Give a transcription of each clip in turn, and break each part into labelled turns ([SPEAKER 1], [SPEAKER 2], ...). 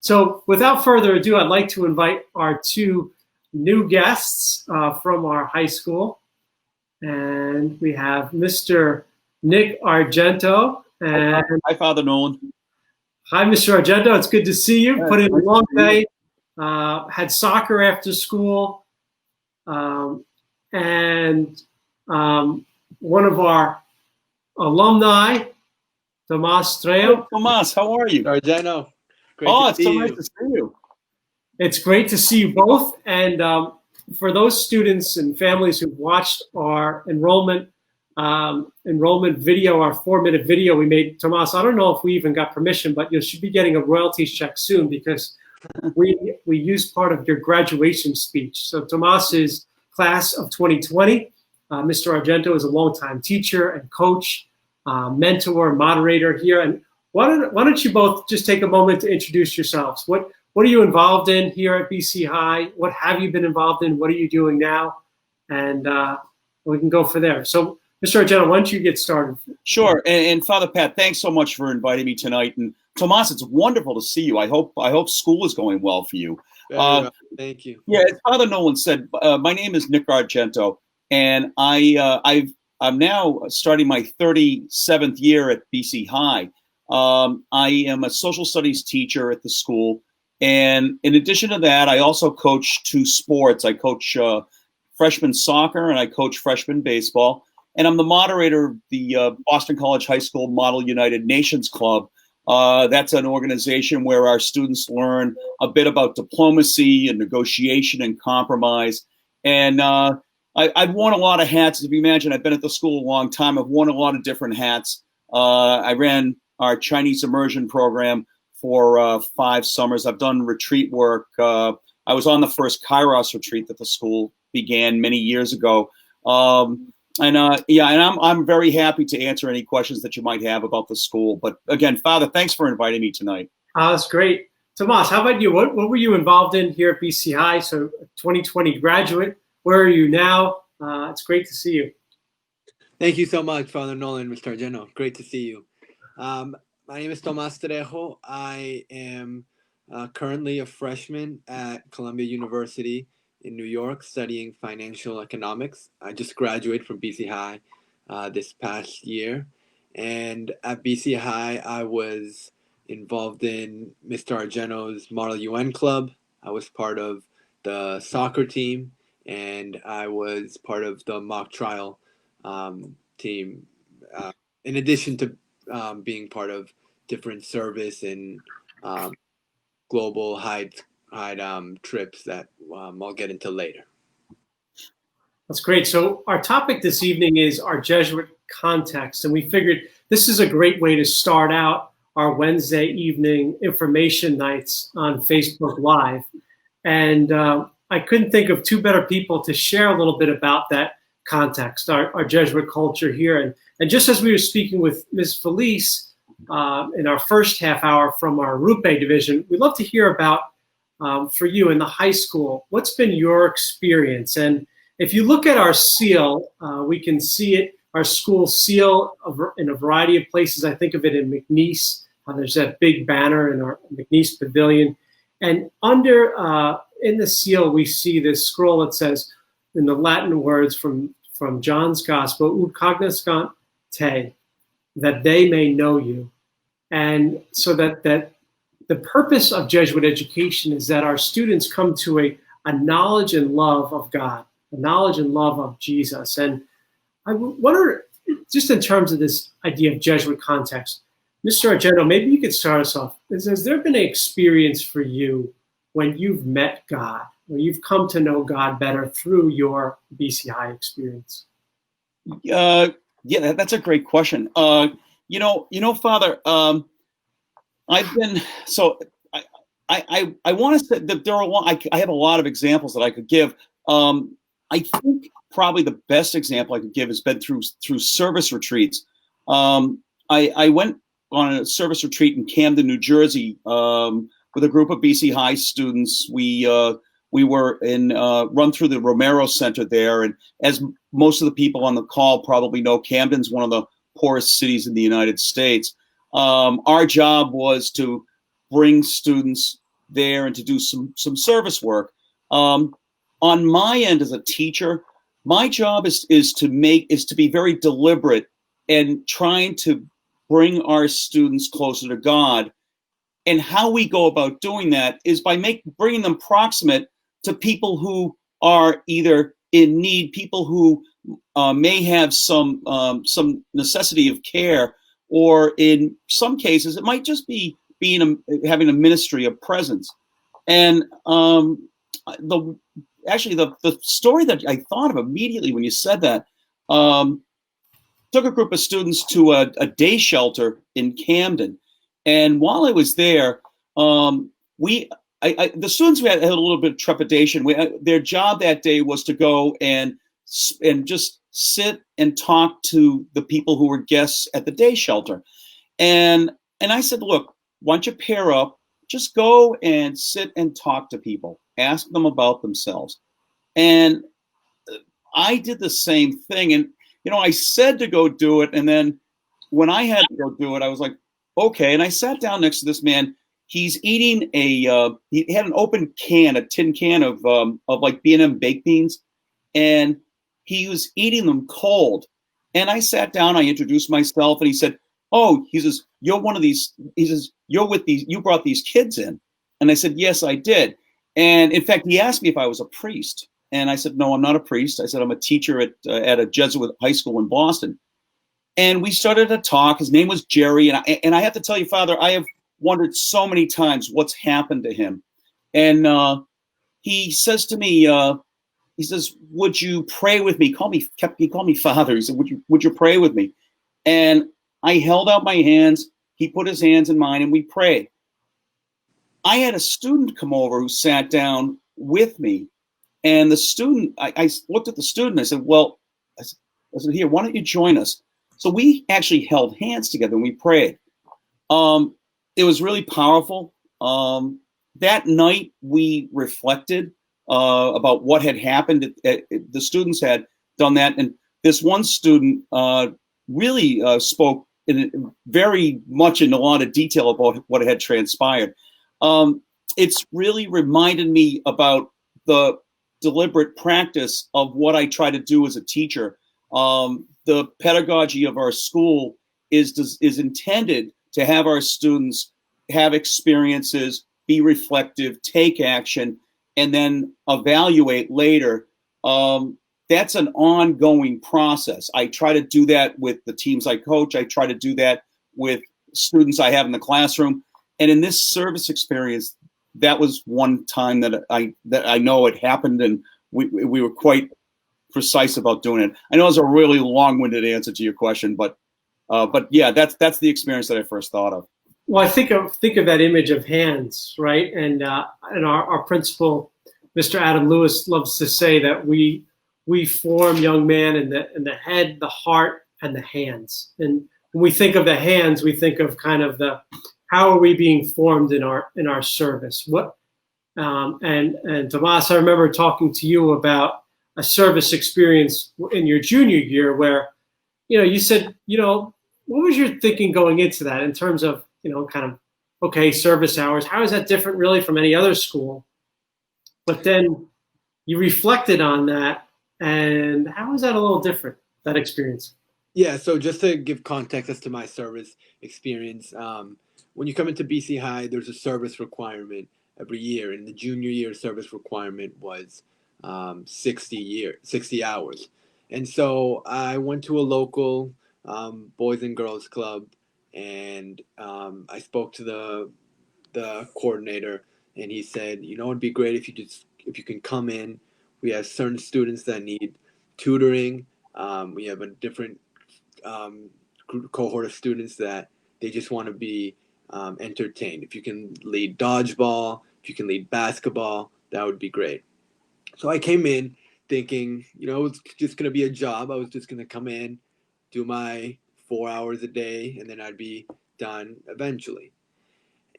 [SPEAKER 1] So without further ado, I'd like to invite our two new guests from our high school. And we have Mr. Nick Argento. And
[SPEAKER 2] Hi, Father Nolan.
[SPEAKER 1] hi, Mr. Argento. It's good to see you. Put in a long day. Had soccer after school. And one of our alumni, Tomas Trejo.
[SPEAKER 2] Tomas, how are you?
[SPEAKER 3] Argento.
[SPEAKER 2] It's so nice to see you.
[SPEAKER 1] It's great to see you both. And for those students and families who've watched our enrollment video, our 4-minute video we made, Tomas, I don't know if we even got permission, but you should be getting a royalties check soon because we used part of your graduation speech. So Tomas's class of 2020, Mr. Argento is a longtime teacher and coach, mentor, moderator here. And why don't you both just take a moment to introduce yourselves? What are you involved in here at BC High? What have you been involved in? What are you doing now? And we can go from there. So, Mr. Argento, why don't you get started?
[SPEAKER 2] Sure. And Father Pat, thanks so much for inviting me tonight. And Tomas, it's wonderful to see you. I hope school is going well for you.
[SPEAKER 3] Thank you.
[SPEAKER 2] Yeah, as Father Nolan said, my name is Nick Argento, and I'm now starting my 37th year at BC High. I am a social studies teacher at the school. And in addition to that, I also coach 2 sports. I coach freshman soccer and I coach freshman baseball. And I'm the moderator of the Boston College High School Model United Nations Club. That's an organization where our students learn a bit about diplomacy and negotiation and compromise. And I've worn a lot of hats. If you imagine, I've been at the school a long time. I've worn a lot of different hats. I ran our Chinese immersion program for 5 summers. I've done retreat work. I was on the first Kairos retreat that the school began many years ago. And I'm very happy to answer any questions that you might have about the school. But again, Father, thanks for inviting me tonight.
[SPEAKER 1] That's great. Tomas, how about you? What were you involved in here at BC High? So 2020 graduate, where are you now? It's great to see you.
[SPEAKER 3] Thank you so much, Father Nolan, Mr. Argento. Great to see you. My name is Tomas Trejo. I am currently a freshman at Columbia University in New York studying financial economics. I just graduated from BC High this past year. And at BC High, I was involved in Mr. Argento's Model UN Club. I was part of the soccer team, and I was part of the mock trial team, in addition to being part of different service and global hide trips that I'll get into later.
[SPEAKER 1] That's great. So our topic this evening is our Jesuit context, and we figured this is a great way to start out our Wednesday evening information nights on Facebook Live. And I couldn't think of 2 better people to share a little bit about that context, our Jesuit culture here. And just as we were speaking with Ms. Felice in our first half hour from our Rupe division, we'd love to hear about, for you in the high school, what's been your experience? And if you look at our seal, we can see it, our school seal in a variety of places. I think of it in McNeese. There's that big banner in our McNeese Pavilion. And under, in the seal, we see this scroll that says, in the Latin words from John's Gospel, ut cognoscant te, that they may know you. And so that the purpose of Jesuit education is that our students come to a knowledge and love of God, a knowledge and love of Jesus. And I wonder, just in terms of this idea of Jesuit context, Mr. Argento, maybe you could start us off. Has there been an experience for you when you've met God, where you've come to know God better through your BC High experience?
[SPEAKER 2] Yeah, that's a great question. You know, Father, I've been so. I want to say that there are I have a lot of examples that I could give. I think probably the best example I could give has been through service retreats. I went on a service retreat in Camden, New Jersey, with a group of BC High students. We were run through the Romero Center there, and as most of the people on the call probably know, Camden's one of the poorest cities in the United States. Our job was to bring students there and to do some service work. On my end as a teacher, my job is to be very deliberate and trying to bring our students closer to God. And how we go about doing that is by bringing them proximate to people who are either in need, people who may have some necessity of care, or in some cases it might just be having a ministry of presence. And the story that I thought of immediately when you said that, took a group of students to a day shelter in Camden. And while I was there, the students had a little bit of trepidation. Their job that day was to go and just sit and talk to the people who were guests at the day shelter. And I said, look, why don't you pair up? Just go and sit and talk to people. Ask them about themselves. And I did the same thing. And, I said to go do it. And then when I had to go do it, I was like, okay. And I sat down next to this man. He's eating he had an open can, a tin can of like B&M baked beans. And he was eating them cold. And I sat down, I introduced myself, and he said, oh, he says, you're one of these, he says, you brought these kids in. And I said, yes, I did. And in fact, he asked me if I was a priest. And I said, no, I'm not a priest. I said, I'm a teacher at a Jesuit high school in Boston. And we started to talk. His name was Jerry. And I have to tell you, Father, I have wondered so many times what's happened to him. And he says to me, he says, would you pray with me? He called me Father. He said, would you pray with me? And I held out my hands. He put his hands in mine and we prayed. I had a student come over who sat down with me. And the student, I looked at the student. I said, well, I said, here, why don't you join us? So we actually held hands together and we prayed. It was really powerful. That night we reflected about what had happened. The students had done that. And this one student really spoke very much in a lot of detail about what had transpired. It's really reminded me about the deliberate practice of what I try to do as a teacher. The pedagogy of our school is intended to have our students have experiences, be reflective, take action, and then evaluate later. That's an ongoing process. I try to do that with the teams I coach. I try to do that with students I have in the classroom. And in this service experience, that was one time that I know it happened, and we were quite precise about doing it. I know it's a really long-winded answer to your question, but yeah, that's the experience that I first thought of.
[SPEAKER 1] Well, I think of that image of hands, right? And our principal, Mr. Adam Lewis, loves to say that we form young man in the head, the heart, and the hands. And when we think of the hands, we think of kind of how are we being formed in our service? And Tomas, I remember talking to you about a service experience in your junior year where, you said, what was your thinking going into that in terms of, kind of, okay, service hours? How is that different really from any other school? But then you reflected on that, and how is that a little different, that experience?
[SPEAKER 3] Yeah, so just to give context as to my service experience, when you come into BC High, there's a service requirement every year, and the junior year service requirement was 60 hours. And so I went to a local Boys and Girls Club, and I spoke to the coordinator, and he said, it'd be great if you can come in. We have certain students that need tutoring. We have a different cohort of students that they just want to be entertained. If you can lead dodgeball, if you can lead basketball, that would be great. So I came in thinking, it's just going to be a job. I was just going to come in, do my 4 hours a day, and then I'd be done eventually.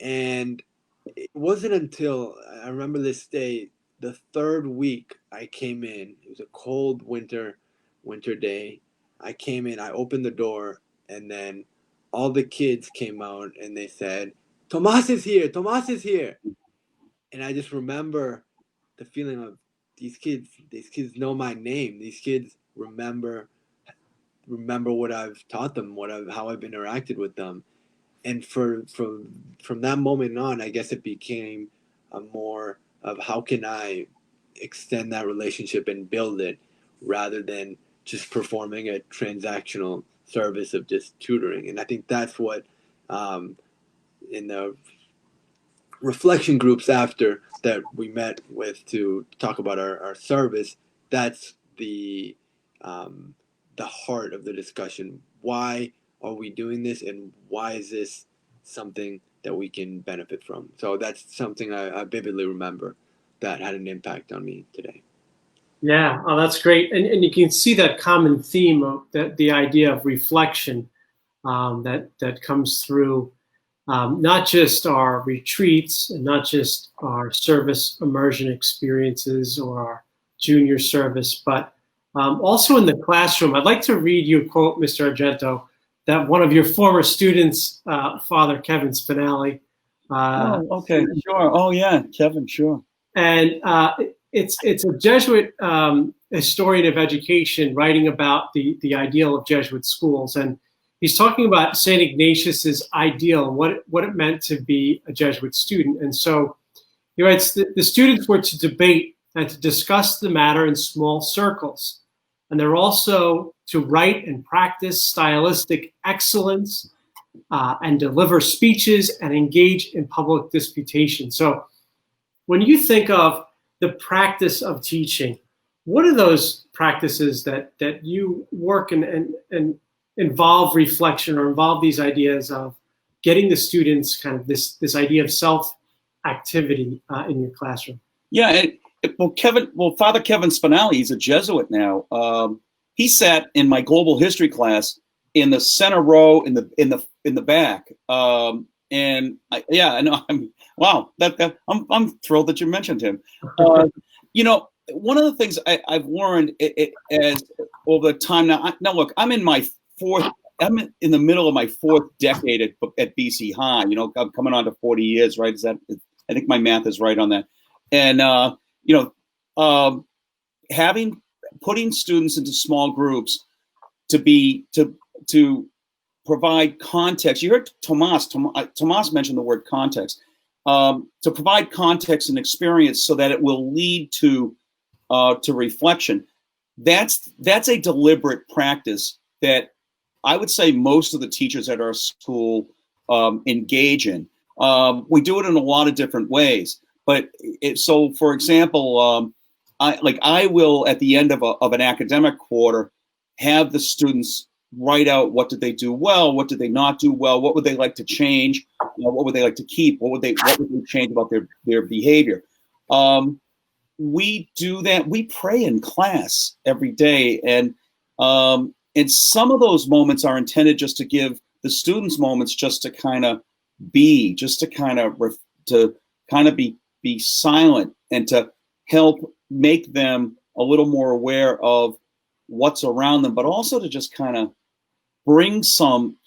[SPEAKER 3] And it wasn't until, I remember this day, the third week I came in. It was a cold winter day. I came in, I opened the door, and then all the kids came out and they said, Tomas is here, Tomas is here. And I just remember the feeling of these kids know my name. These kids remember what I've taught them, how I've interacted with them. And from that moment on, I guess it became a more of how can I extend that relationship and build it, rather than just performing a transactional service of just tutoring. And I think that's what, in the reflection groups after that we met with to talk about our service, that's the heart of the discussion. Why are we doing this, and why is this something that we can benefit from? So that's something I vividly remember that had an impact on me today.
[SPEAKER 1] Yeah, oh, that's great. And you can see that common theme of the idea of reflection that comes through not just our retreats and not just our service immersion experiences or our junior service, but also in the classroom. I'd like to read you a quote, Mr. Argento, that one of your former students, Father Kevin Spinelli.
[SPEAKER 2] Okay, sure. Oh, yeah, Kevin, sure.
[SPEAKER 1] And it's a Jesuit historian of education writing about the ideal of Jesuit schools. And he's talking about St. Ignatius's ideal, what it meant to be a Jesuit student. And so he writes that the students were to debate and to discuss the matter in small circles. And they're also to write and practice stylistic excellence and deliver speeches and engage in public disputation. So when you think of the practice of teaching, what are those practices that you work and involve reflection or involve these ideas of getting the students kind of this idea of self-activity in your classroom?
[SPEAKER 2] Yeah, Father Kevin Spinelli, he's a Jesuit now. He sat in my global history class in the center row in the back. And I know wow, I'm thrilled that you mentioned him. One of the things I've learned as over the time now. Look, I'm in the middle of my fourth decade at BC High. I'm coming on to 40 years, right? I think my math is right on that. And putting students into small groups to provide context. You heard Tomas mention the word context. To provide context and experience so that it will lead to reflection. That's a deliberate practice that I would say most of the teachers at our school engage in. We do it in a lot of different ways. But so, for example, I will at the end of an academic quarter have the students write out what did they do well, what did they not do well, what would they like to change, what would they like to keep, what would they change about their behavior. We do that. We pray in class every day, and some of those moments are intended just to give the students moments just to kind of be, just to kind of be silent and to help make them a little more aware of what's around them, but also to just kind of bring some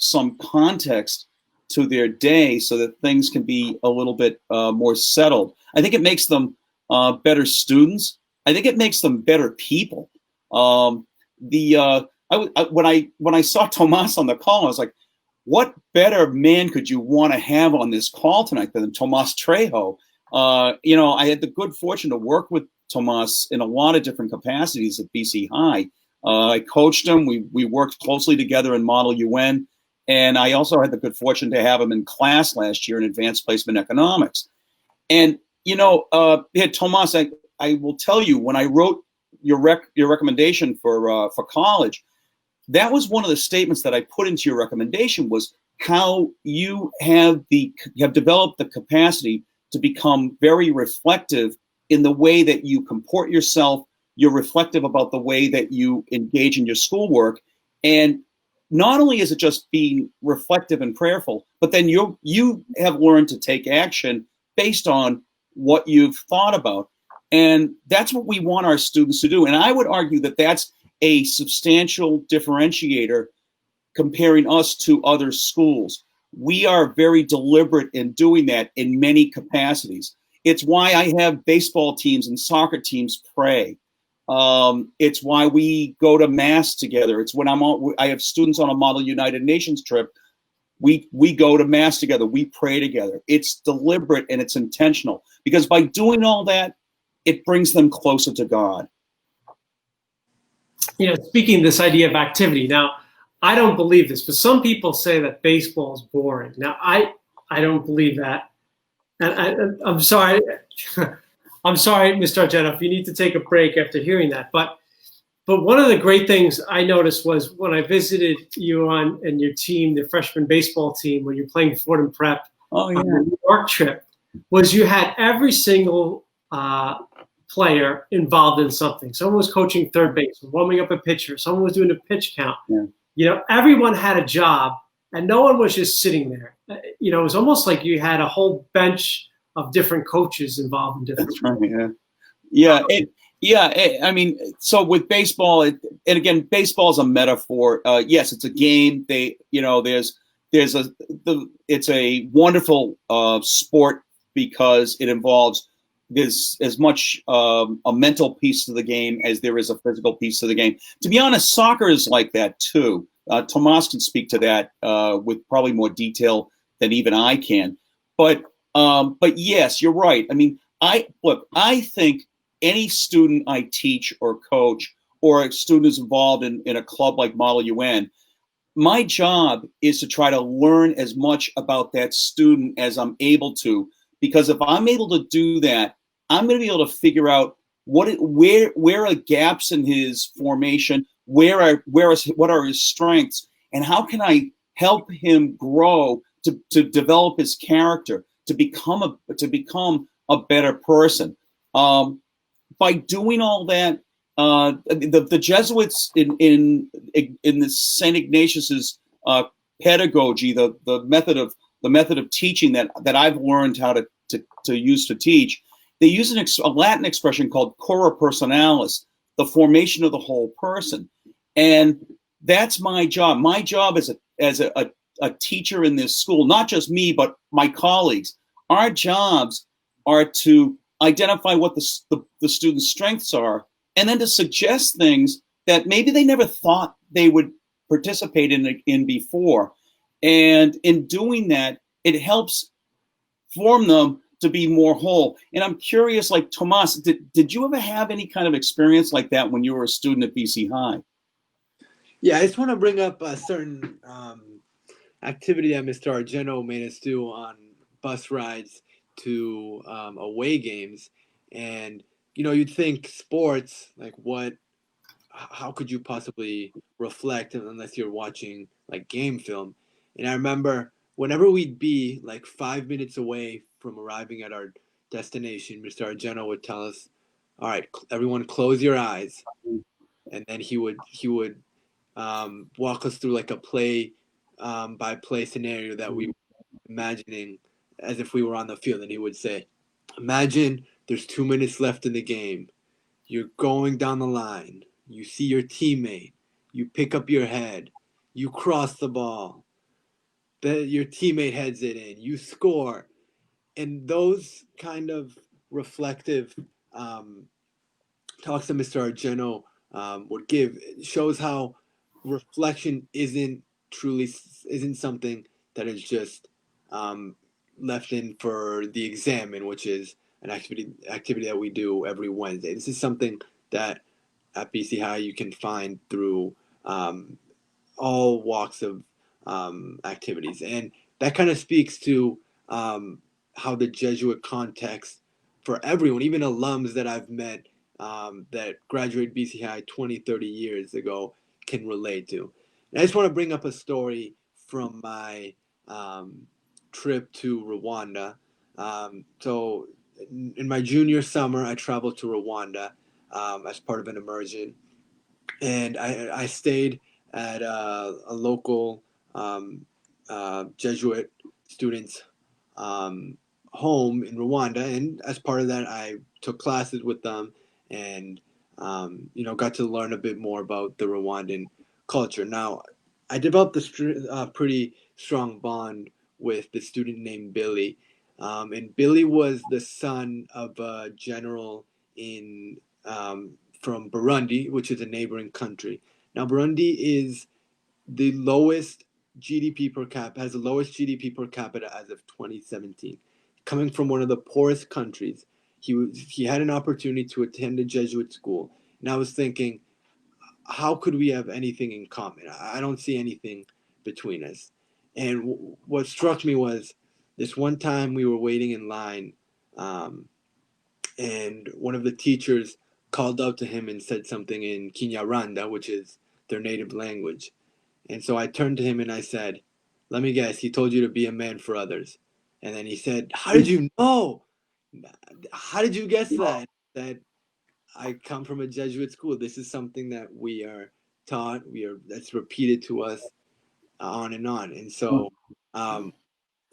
[SPEAKER 2] context to their day so that things can be a little bit more settled. I think it makes them better students. I think it makes them better people. When I saw Tomas on the call, I was like, what better man could you want to have on this call tonight than Tomas Trejo? I had the good fortune to work with Tomas in a lot of different capacities at BC High. I coached him. We worked closely together in Model UN. And I also had the good fortune to have him in class last year in advanced placement economics. And, Tomas, I will tell you, when I wrote your recommendation for college, that was one of the statements that I put into your recommendation was how you have developed the capacity to become very reflective in the way that you comport yourself. You're reflective about the way that you engage in your schoolwork. And not only is it just being reflective and prayerful, but then you have learned to take action based on what you've thought about. And that's what we want our students to do. And I would argue that that's a substantial differentiator comparing us to other schools. We are very deliberate in doing that in many capacities. It's why I have baseball teams and soccer teams pray. It's why we go to mass together. It's when I have students on a Model United Nations trip. We go to mass together. We pray together. It's deliberate and it's intentional, because by doing all that, it brings them closer to God.
[SPEAKER 1] Speaking of this idea of activity, now I don't believe this, but some people say that baseball is boring. Now I don't believe that, and I'm sorry, I'm sorry, Mr. Argento, if you need to take a break after hearing that. But one of the great things I noticed was when I visited you and your team, the freshman baseball team, when you're playing Fordham Prep on the New York trip, was you had every single player involved in something. Someone was coaching third base, warming up a pitcher. Someone was doing a pitch count. Yeah. Everyone had a job, and no one was just sitting there. It was almost like you had a whole bench of different coaches involved in different.
[SPEAKER 2] That's right. Yeah. I mean, so with baseball, and again, baseball is a metaphor. Yes, it's a game. It's a wonderful sport because it involves there's as much a mental piece to the game as there is a physical piece to the game. To be honest, soccer is like that too. Tomas can speak to that with probably more detail than even I can. But yes, you're right. I mean, I think any student I teach or coach, or a student who's involved in a club like Model UN, my job is to try to learn as much about that student as I'm able to, because if I'm able to do that, I'm going to be able to figure out where are gaps in his formation, what are his strengths, and how can I help him grow to develop his character, to become a better person. By doing all that, the Jesuits in the Saint Ignatius's pedagogy, the method of teaching that I've learned how to use to teach, they use a Latin expression called cura personalis, the formation of the whole person, and that's my job. My job as a teacher in this school, not just me but my colleagues, our jobs are to identify what the students' strengths are, and then to suggest things that maybe they never thought they would participate in before. And in doing that, it helps form them to be more whole. And I'm curious, like Tomas, did you ever have any kind of experience like that when you were a student at BC High?
[SPEAKER 3] Yeah, I just want to bring up a certain activity that Mr. Argento made us do on bus rides to away games. And you'd think sports, like how could you possibly reflect unless you're watching like game film? And I remember whenever we'd be like 5 minutes away from arriving at our destination, Mr. Argento would tell us, all right, everyone close your eyes. And then he would walk us through like a play by play scenario that we were imagining as if we were on the field. And he would say, imagine there's 2 minutes left in the game. You're going down the line. You see your teammate. You pick up your head. You cross the ball. Your teammate heads it in. You score. And those kind of reflective talks that Mr. Argento would give shows how reflection isn't something that is just left in for the exam, which is an activity that we do every Wednesday. This is something that at BC High you can find through all walks of activities, and that kind of speaks to how the Jesuit context for everyone, even alums that I've met that graduated BC High 20, 30 years ago, can relate to. And I just want to bring up a story from my trip to Rwanda. So in my junior summer, I traveled to Rwanda as part of an immersion. And I stayed at a local Jesuit students' home in Rwanda. And as part of that, I took classes with them and, got to learn a bit more about the Rwandan culture. Now, I developed a pretty strong bond with the student named Billy. And Billy was the son of a general in from Burundi, which is a neighboring country. Now, Burundi is the lowest GDP per capita, has the lowest GDP per capita as of 2017. Coming from one of the poorest countries, he had an opportunity to attend a Jesuit school, and I was thinking, how could we have anything in common? I don't see anything between us. And what struck me was this one time we were waiting in line, um, and one of the teachers called out to him and said something in Kinyarwanda, which is their native language. And so I turned to him and I said, "Let me guess, he told you to be a man for others." And then he said, "How did you know? How did you guess that?" That I come from a Jesuit school. This is something that we are taught. That's repeated to us on and on. And so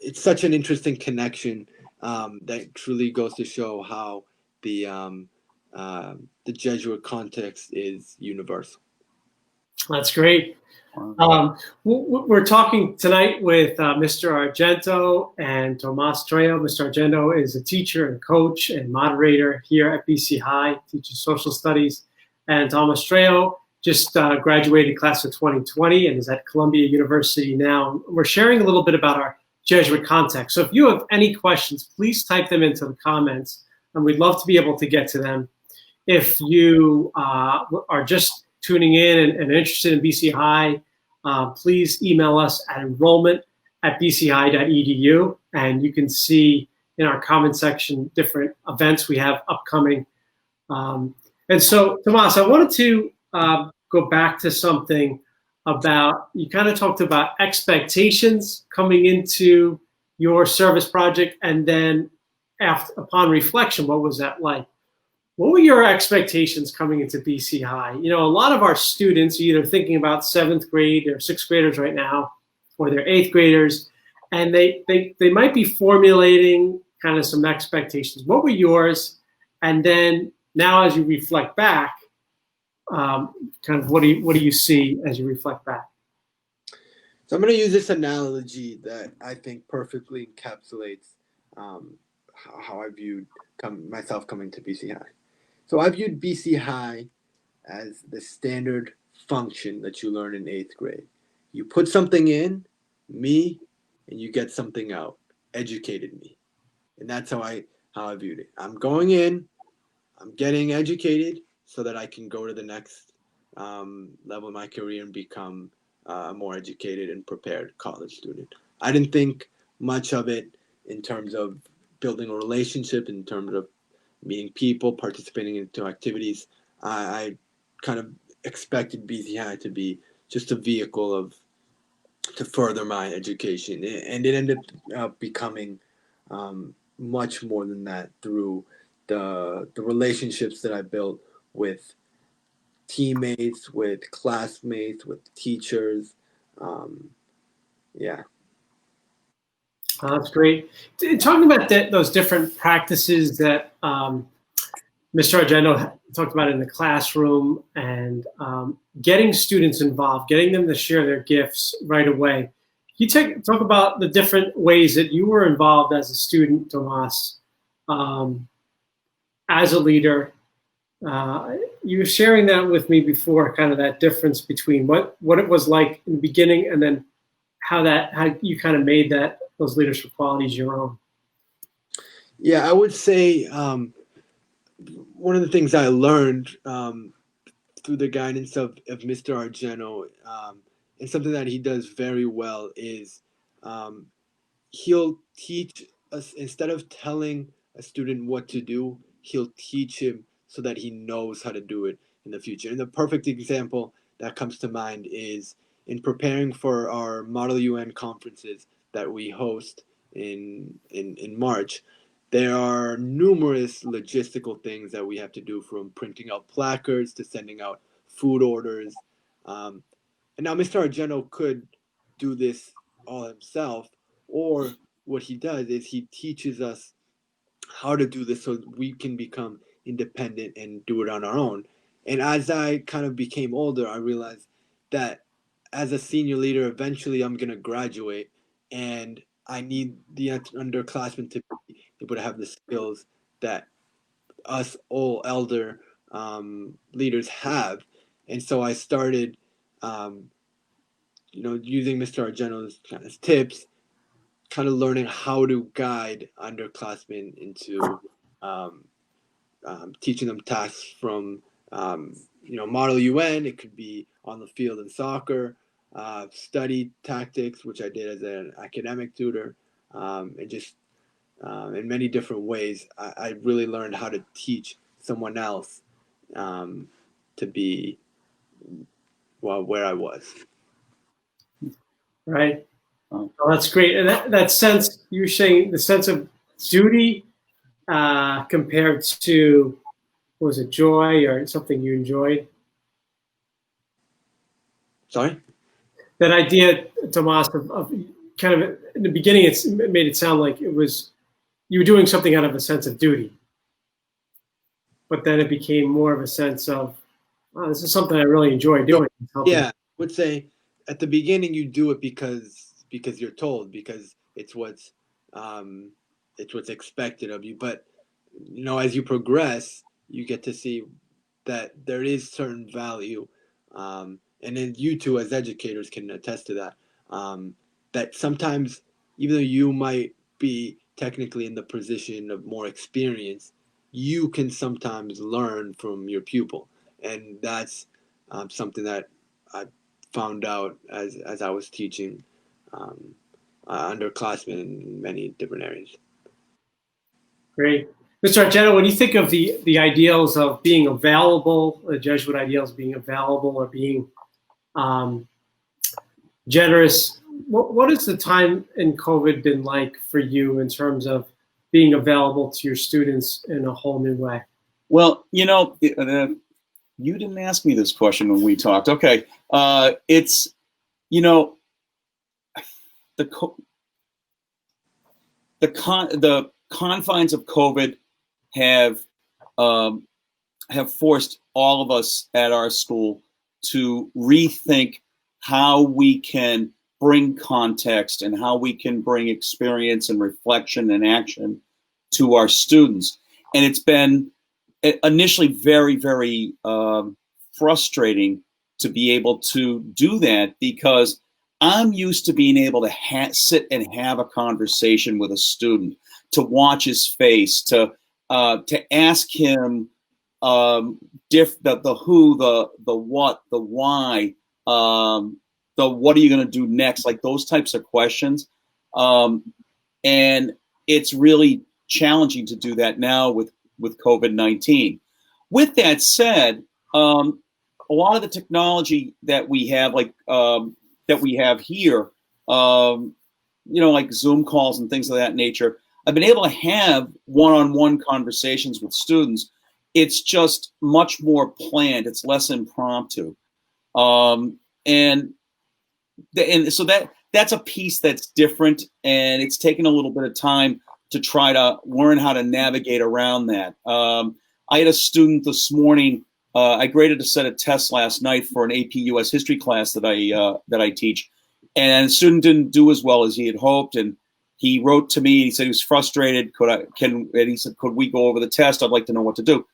[SPEAKER 3] it's such an interesting connection that truly goes to show how the Jesuit context is universal.
[SPEAKER 1] That's great. We're talking tonight with Mr. Argento and Tomas Trejo. Mr. Argento is a teacher and coach and moderator here at BC High, teaches social studies. And Tomas Trejo just graduated class of 2020 and is at Columbia University now. We're sharing a little bit about our Jesuit context. So if you have any questions, please type them into the comments, and we'd love to be able to get to them. If you are just tuning in and interested in BC High, please email us at enrollment@bchigh.edu, and you can see in our comment section different events we have upcoming. And so, Tomas, I wanted to go back to something about, you kind of talked about expectations coming into your service project, and then upon reflection, what was that like? What were your expectations coming into BC High? You know, a lot of our students are either thinking about 7th grade or 6th graders right now, or they're 8th graders, and they might be formulating kind of some expectations. What were yours? And then now as you reflect back, kind of what do you see as you reflect back?
[SPEAKER 3] So I'm going to use this analogy that I think perfectly encapsulates how I viewed myself coming to BC High. So I viewed BC High as the standard function that you learn in 8th grade. You put something in, me, and you get something out. Educated me. And that's how I viewed it. I'm going in, I'm getting educated so that I can go to the next level of my career and become a more educated and prepared college student. I didn't think much of it in terms of building a relationship, in terms of meeting people, participating into activities. I kind of expected BC High to be just a vehicle to further my education, and it ended up becoming much more than that through the relationships that I built with teammates, with classmates, with teachers. Yeah.
[SPEAKER 1] That's great. Talking about those different practices that Mr. Argento talked about in the classroom, and getting students involved, getting them to share their gifts right away. Can you talk about the different ways that you were involved as a student, Tomas, as a leader? You were sharing that with me before, kind of that difference between what it was like in the beginning, and then how you kind of made those leadership qualities your own.
[SPEAKER 3] Yeah, I would say one of the things I learned through the guidance of Mr. Argento, and something that he does very well, is he'll teach us, instead of telling a student what to do, he'll teach him so that he knows how to do it in the future. And the perfect example that comes to mind is in preparing for our Model UN conferences that we host in March. There are numerous logistical things that we have to do, from printing out placards to sending out food orders. And now Mr. Argento could do this all himself, or what he does is he teaches us how to do this so we can become independent and do it on our own. And as I kind of became older, I realized that as a senior leader, eventually I'm going to graduate, and I need the underclassmen to be able to have the skills that us all elder leaders have. And so I started, using Mr. Argento's kind of tips, kind of learning how to guide underclassmen into teaching them tasks from, Model UN. It could be on the field in soccer, study tactics, which I did as an academic tutor, and just in many different ways. I really learned how to teach someone else to be where I was.
[SPEAKER 1] Right. Oh, that's great. And that sense, you're saying the sense of duty compared to, was it joy or something you enjoyed?
[SPEAKER 3] Sorry?
[SPEAKER 1] That idea, Tomas, of kind of in the beginning, it made it sound like it was you were doing something out of a sense of duty, but then it became more of a sense of, oh, this is something I really enjoy doing.
[SPEAKER 3] Yeah, I would say at the beginning you do it because you're told, because it's what's expected of you. But as you progress, you get to see that there is certain value, and then you two as educators can attest to that. That sometimes, even though you might be technically in the position of more experience, you can sometimes learn from your pupil, and that's something that I found out as I was teaching underclassmen in many different areas.
[SPEAKER 1] Great. Mr. Argento, when you think of the ideals of being available, the Jesuit ideals of being available or being generous, what has the time in COVID been like for you in terms of being available to your students in a whole new way?
[SPEAKER 2] Well, you didn't ask me this question when we talked. Okay. It's, the confines of COVID have forced all of us at our school to rethink how we can bring context and how we can bring experience and reflection and action to our students. And it's been initially very, very frustrating to be able to do that, because I'm used to being able to sit and have a conversation with a student, to watch his face, to ask him the who, the what, the why, the what are you going to do next, like those types of questions. And it's really challenging to do that now with COVID-19. With that said, a lot of the technology that we have, that we have here, like Zoom calls and things of that nature, I've been able to have one-on-one conversations with students. It's just much more planned. It's less impromptu. And so that's a piece that's different, and it's taken a little bit of time to try to learn how to navigate around that. I had a student this morning. I graded a set of tests last night for an AP US history class that I teach, and the student didn't do as well as he had hoped. And he wrote to me. He said he was frustrated. And he said, could we go over the test? I'd like to know what to do.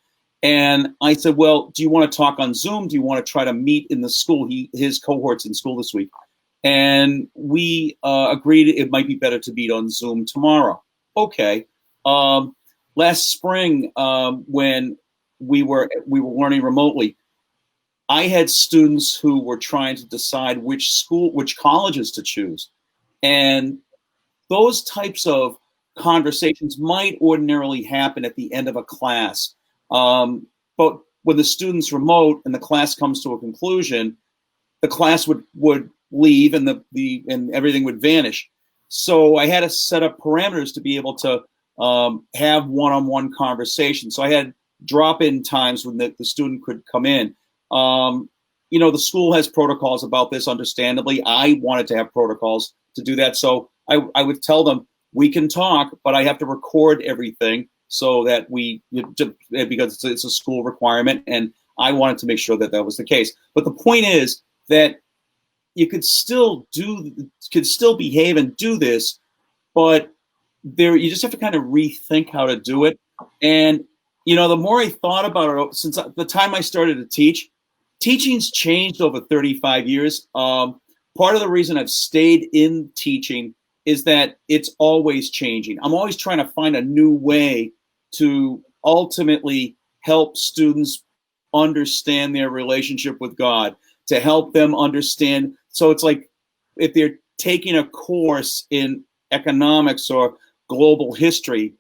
[SPEAKER 2] And I said, well, do you want to talk on Zoom? Do you want to try to meet in the school? His cohort's in school this week. And we agreed it might be better to meet on Zoom tomorrow. Okay. Last spring, when we were learning remotely, I had students who were trying to decide which colleges to choose. And those types of conversations might ordinarily happen at the end of a class. But when the student's remote and the class comes to a conclusion, the class would leave and and everything would vanish. So I had to set up parameters to be able to have one-on-one conversations. So I had drop-in times when the student could come in. The school has protocols about this, understandably. I wanted to have protocols to do that. So I would tell them, we can talk, but I have to record everything so that because it's a school requirement, and I wanted to make sure that was the case. But the point is that you could still behave and do this but you just have to kind of rethink how to do it. And the more I thought about it since the time I started to teach, teaching's changed over 35 years. Part of the reason I've stayed in teaching is that it's always changing. I'm always trying to find a new way to ultimately help students understand their relationship with God, to help them understand. So it's like if they're taking a course in economics or global history,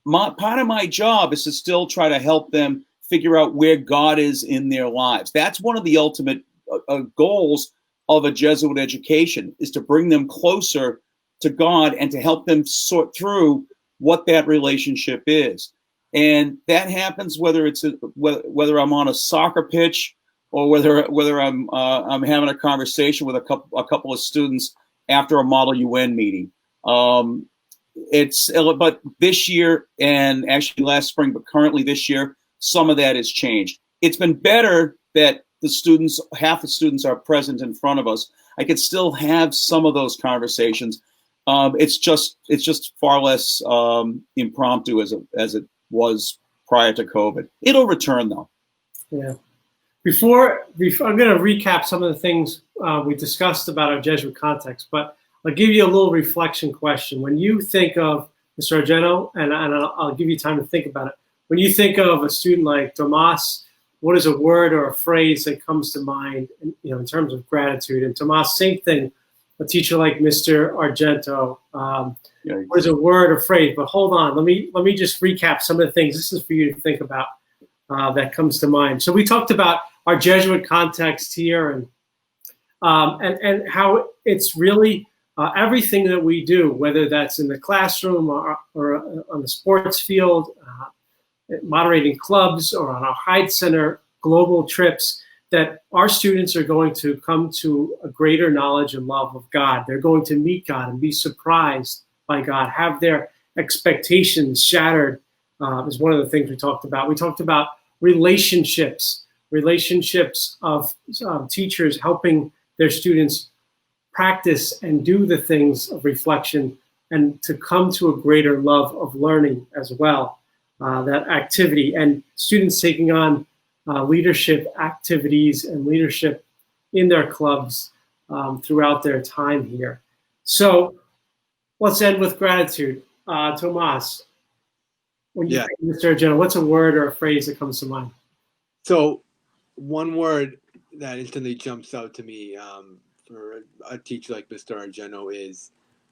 [SPEAKER 2] part of my job is to still try to help them figure out where God is in their lives. That's one of the ultimate goals of a Jesuit education, is to bring them closer to God and to help them sort through what that relationship is. And that happens whether I'm on a soccer pitch or whether I'm having a conversation with a couple of students after a Model UN meeting. But this year, and actually last spring, but currently this year, some of that has changed. It's been better that half the students are present in front of us. I could still have some of those conversations. It's just far less impromptu as it was prior to COVID. It'll return though.
[SPEAKER 1] Yeah. Before I'm going to recap some of the things we discussed about our Jesuit context, but I'll give you a little reflection question. When you think of Mr. Argento, and I'll give you time to think about it. When you think of a student like Tomas, what is a word or a phrase that comes to mind, in terms of gratitude? And Tomas, same thing. A teacher like Mr. Argento, what is a word or phrase? But hold on, let me just recap some of the things. This is for you to think about that comes to mind. So we talked about our Jesuit context here, and how it's really everything that we do, whether that's in the classroom or on the sports field, moderating clubs, or on our Hyde Center global trips, that our students are going to come to a greater knowledge and love of God. They're going to meet God and be surprised by God, have their expectations shattered, is one of the things we talked about. We talked about relationships of teachers helping their students practice and do the things of reflection, and to come to a greater love of learning as well, that activity, and students taking on leadership activities and leadership in their clubs throughout their time here. So let's end with gratitude. Tomas, when you think of Mr. Argento, what's a word or a phrase that comes to mind?
[SPEAKER 3] So one word that instantly jumps out to me for a teacher like Mr. Argento is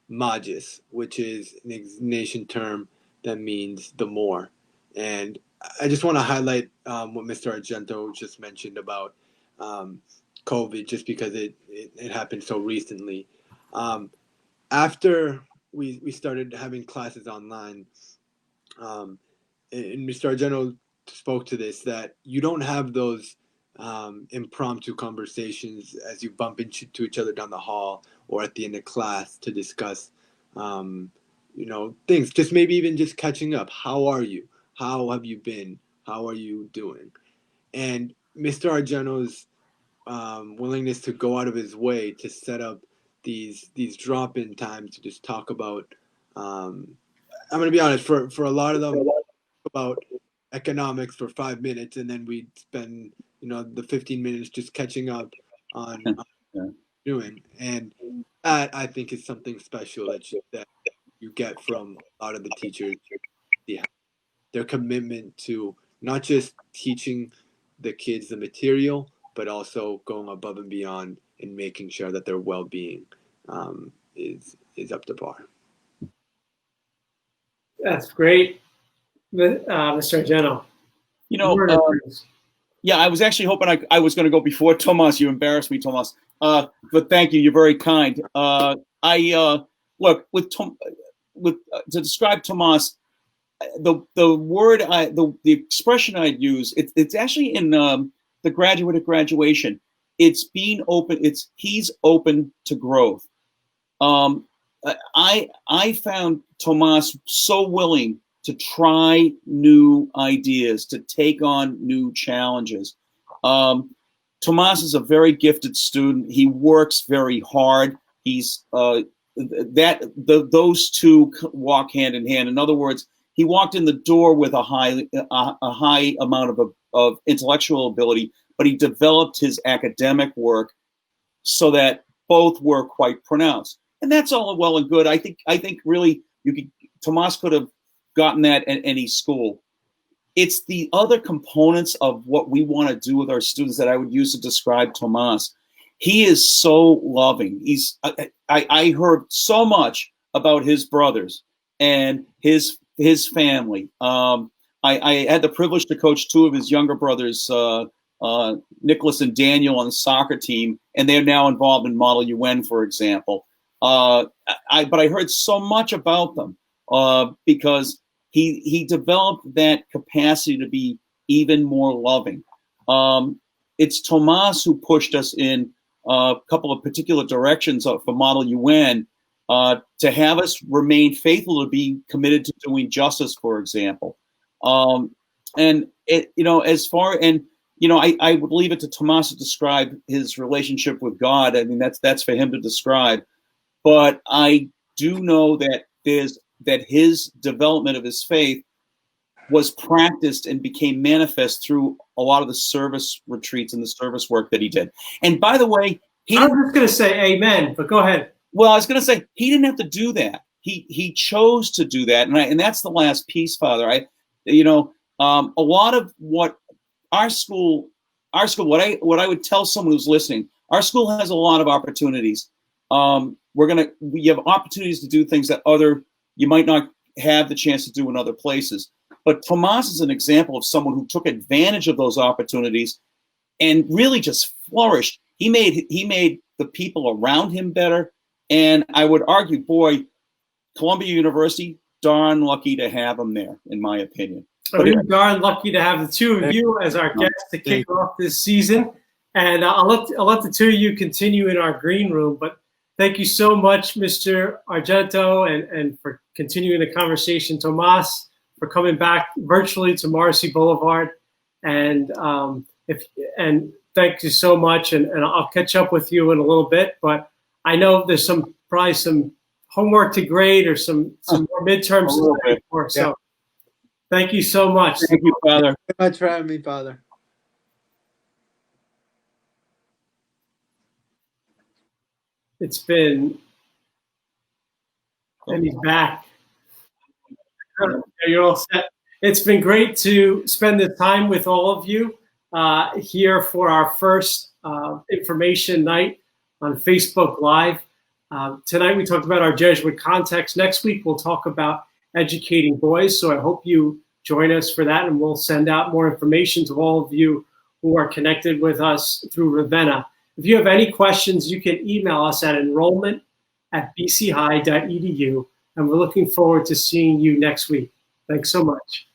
[SPEAKER 3] magis, which is an Ignatian term that means the more. And I just want to highlight what Mr. Argento just mentioned about COVID, just because it happened so recently. After we started having classes online, and Mr. Argento spoke to this, that you don't have those impromptu conversations as you bump into each other down the hall or at the end of class to discuss things, just maybe even just catching up. How are you? How have you been? How are you doing? And Mr. Argento's willingness to go out of his way to set up these drop-in times to just talk about, I'm going to be honest, for a lot of them, about economics for 5 minutes, and then we'd spend the 15 minutes just catching up on doing. And that, I think, is something special that you get from a lot of the teachers. Yeah, their commitment to not just teaching the kids the material, but also going above and beyond and making sure that their well-being is up to par.
[SPEAKER 1] That's great, Mr. Argento.
[SPEAKER 2] Yeah, I was actually hoping I was going to go before Tomas. You embarrassed me, Tomas. But thank you. You're very kind. Look, to describe Tomas, the word the expression I'd use, it's actually in the graduate at graduation. It's being open. He's open to growth. I found Tomas so willing to try new ideas, to take on new challenges. Tomas is a very gifted student. He works very hard. He's those two walk hand in hand. In other words, he walked in the door with a high amount of intellectual ability, but he developed his academic work so that both were quite pronounced. And that's all well and good. I think really Tomas could have gotten that at any school. It's the other components of what we want to do with our students that I would use to describe Tomas. He is so loving. I heard so much about his brothers and his family. I had the privilege to coach two of his younger brothers, Nicholas and Daniel, on the soccer team, and they're now involved in Model UN, for example. But I heard so much about them because he developed that capacity to be even more loving. It's Tomas who pushed us in a couple of particular directions for Model UN to have us remain faithful, to be committed to doing justice, for example. And it, as far, and I would leave it to Tomas to describe his relationship with God. I mean, that's for him to describe. But I do know that his development of his faith was practiced and became manifest through a lot of the service retreats and the service work that he did. And by the way,
[SPEAKER 1] I was just going to say amen, but go ahead.
[SPEAKER 2] Well, I was going to say he didn't have to do that. He chose to do that, and that's the last piece, Father. A lot of what our school, what I would tell someone who's listening, our school has a lot of opportunities. We have opportunities to do things that you might not have the chance to do in other places. But Tomas is an example of someone who took advantage of those opportunities and really just flourished. He made the people around him better. And I would argue, boy, Columbia University, darn lucky to have him there, in my opinion.
[SPEAKER 1] We're darn lucky to have the two of you as our guests to kick off this season. And I'll let the two of you continue in our green room. But thank you so much, Mr. Argento, and for continuing the conversation. Tomas, for coming back virtually to Marcy Boulevard. And thank you so much. And I'll catch up with you in a little bit. But I know there's probably some homework to grade or some more midterms to study for. So thank you so much.
[SPEAKER 2] Thank you, Father.
[SPEAKER 3] Thank you so much for having me, Father.
[SPEAKER 1] It's been, and he's back. You're all set. It's been great to spend the time with all of you here for our first information night on Facebook Live. Tonight we talked about our Jesuit context. Next week we'll talk about educating boys. So I hope you join us for that, and we'll send out more information to all of you who are connected with us through Ravenna. If you have any questions, you can email us at enrollment@bchigh.edu, and we're looking forward to seeing you next week. Thanks so much.